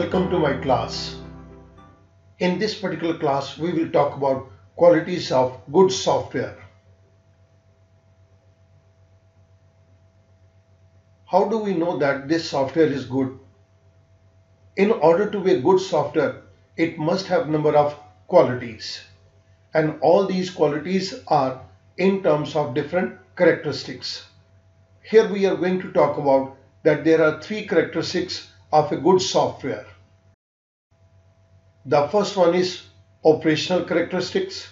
welcome to my class. In this particular class, we will talk about qualities of good software. How do we know that this software is good? In order to be a good software, it must have number of qualities. And all these qualities are in terms of different characteristics. Here we are going to talk about that there are three characteristics of a good software. The first one is operational characteristics.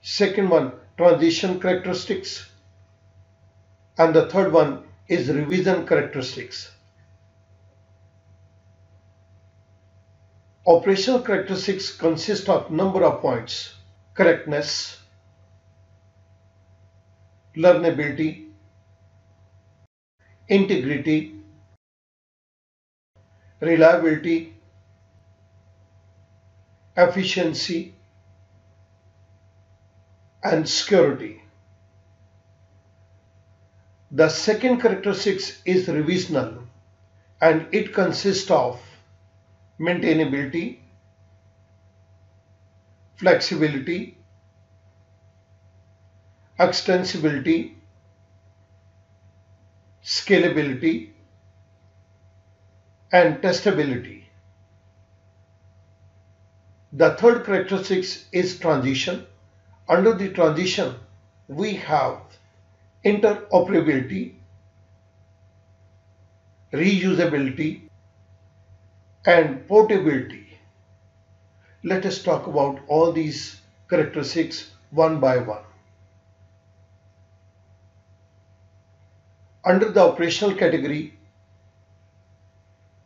Second one, transition characteristics. And the third one is revision characteristics. Operational characteristics consist of number of points: correctness, learnability, integrity, reliability, efficiency, and security. The second characteristic is revisional, and it consists of maintainability, flexibility, extensibility, scalability, and testability. The third characteristic is transition. Under the transition, we have interoperability, reusability, and portability. Let us talk about all these characteristics one by one. Under the operational category,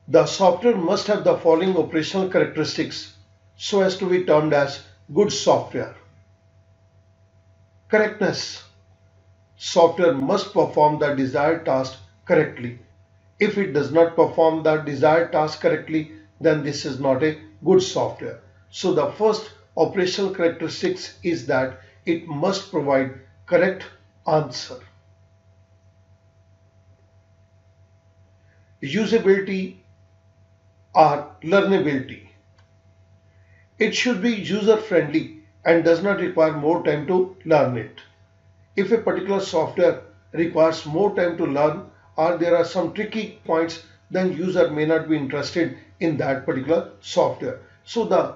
the software must have the following operational characteristics so as to be termed as good software. Correctness. Software must perform the desired task correctly. If it does not perform the desired task correctly, then this is not a good software. So the first operational characteristics is that it must provide correct answer. Usability or learnability. It should be user-friendly and does not require more time to learn it. If a particular software requires more time to learn or there are some tricky points, then user may not be interested in that particular software. So the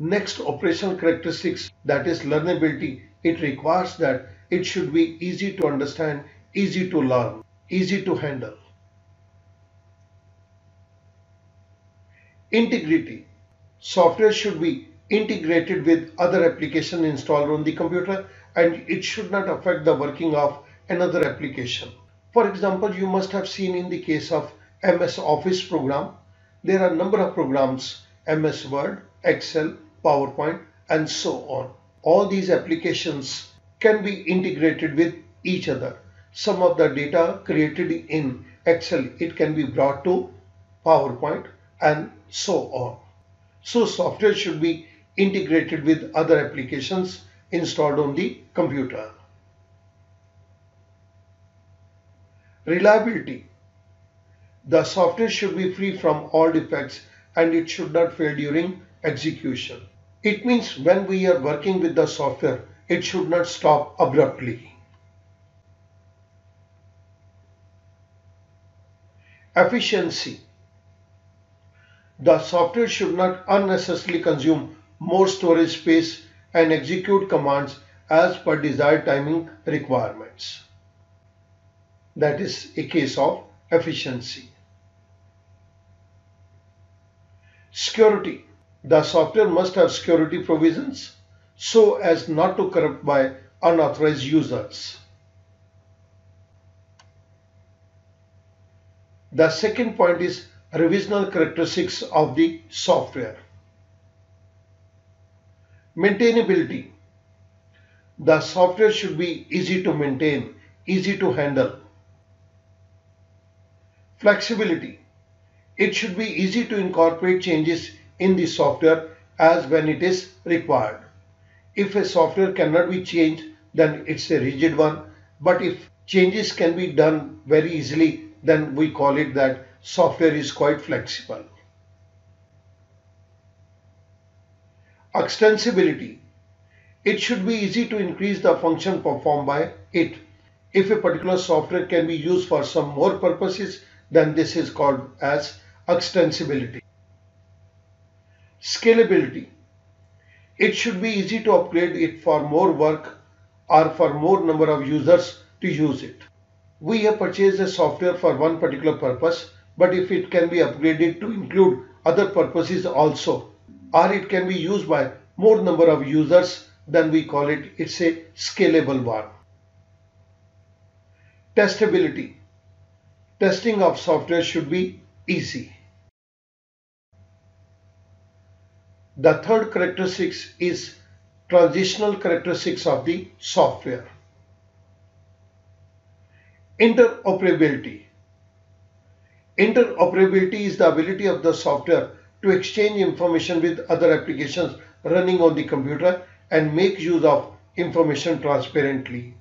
next operational characteristics, that is learnability, it requires that it should be easy to understand, easy to learn, easy to handle. Integrity. Software should be integrated with other applications installed on the computer and it should not affect the working of another application. For example, you must have seen in the case of MS Office program, there are a number of programs: MS Word, Excel, PowerPoint, and so on. All these applications can be integrated with each other. Some of the data created in Excel, it can be brought to PowerPoint and so on. So software should be integrated with other applications installed on the computer. Reliability. The software should be free from all defects and it should not fail during execution. It means when we are working with the software, it should not stop abruptly. Efficiency. The software should not unnecessarily consume more storage space and execute commands as per desired timing requirements. That is a case of efficiency. Security. The software must have security provisions so as not to corrupt by unauthorized users. The second point is revisional characteristics of the software. Maintainability. The software should be easy to maintain, easy to handle. Flexibility. It should be easy to incorporate changes in the software as when it is required. If a software cannot be changed, then it's a rigid one. But if changes can be done very easily, then we call it that software is quite flexible. Extensibility. It should be easy to increase the function performed by it. If a particular software can be used for some more purposes, then this is called as extensibility. Scalability. It should be easy to upgrade it for more work or for more number of users to use it. We have purchased a software for one particular purpose, but if it can be upgraded to include other purposes also, or it can be used by more number of users, then we call it's a scalable one. Testability. Testing of software should be easy. The third characteristic is transitional characteristics of the software. Interoperability. Interoperability is the ability of the software to exchange information with other applications running on the computer and make use of information transparently.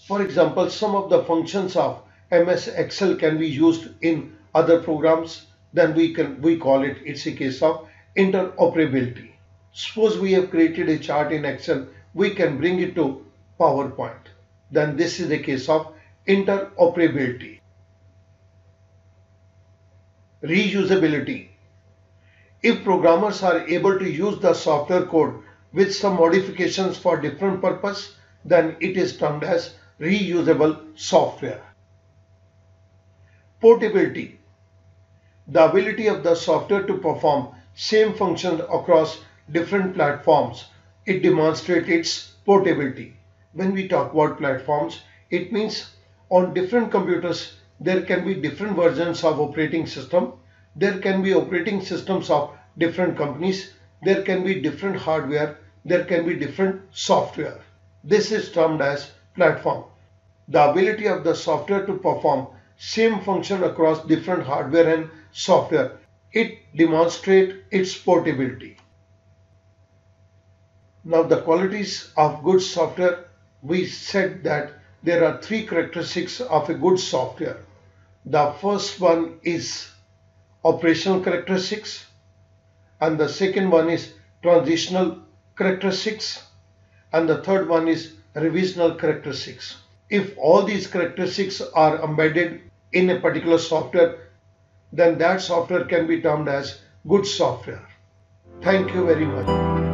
For example, some of the functions of MS Excel can be used in other programs, then we call it's a case of interoperability. Suppose we have created a chart in Excel, we can bring it to PowerPoint. Then this is a case of interoperability. Reusability. If programmers are able to use the software code with some modifications for different purpose, then it is termed as reusable software. Portability. The ability of the software to perform same functions across different platforms. It demonstrates its portability. When we talk about platforms, it means on different computers there can be different versions of operating system. There can be operating systems of different companies. There can be different hardware. There can be different software. This is termed as platform. The ability of the software to perform same function across different hardware and software. It demonstrates its portability. Now the qualities of good software, we said that there are three characteristics of a good software. The first one is operational characteristics, and the second one is transitional characteristics, and the third one is revisional characteristics. If all these characteristics are embedded in a particular software, then that software can be termed as good software. Thank you very much.